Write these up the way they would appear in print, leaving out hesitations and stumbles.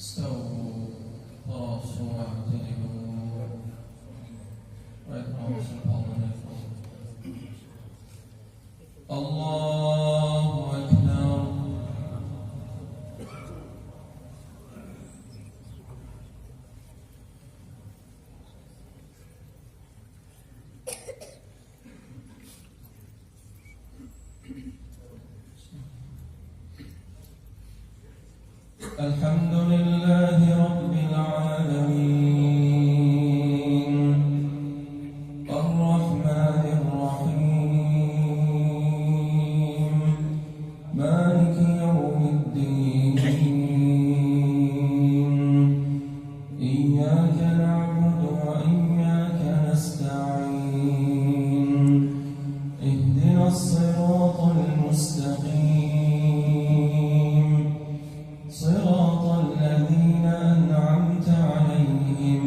استووا تراصوا واعتدلوا ويتراصوا بعضنا الفضل. الله أكبر. الحمد لله رب العالمين الرحمن الرحيم مالك يوم الدين إياك نعبد وإياك نستعين اهدنا الصراط المستقيم صراط الذين أنعمت عليهم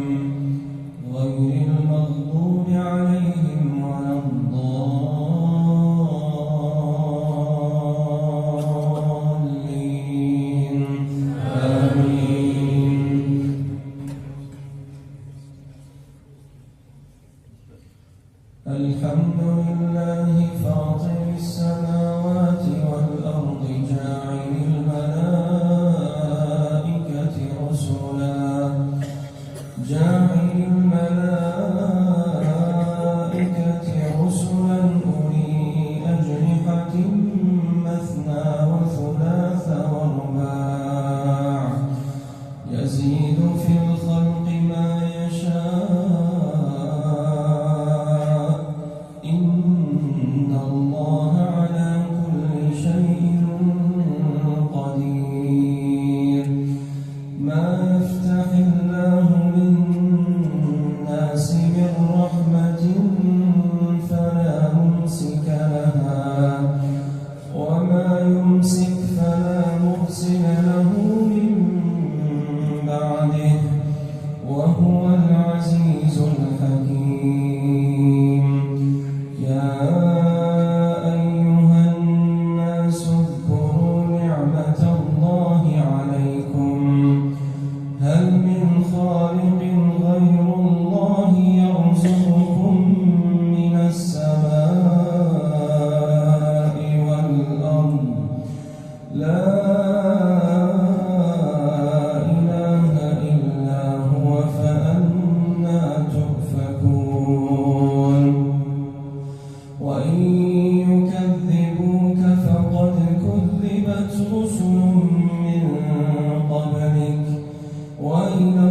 غير المغضوب عليهم ولا الضالين آمين. الحمد لله فاطر السماوات والأرض جاعل الملائكة رسلا أولي أجنحة مثنى وثلاث ورباع يزيد في الخلق ما يشاء إن الله على كل شيء قدير. ما يفتح الله للناس من رحمة فلا ممسك لها وما يمسك فلا مرسل له من بعده وهو العزيز الحكيم. يا أيها الناس اذكروا نعمة الله عليكم هل من خالق غير الله يرزقكم من السماء والأرض لا إله إلا هو فأنى تؤفكون. وإن يكذبوك فقد كذبت رسل من قبلك وإلى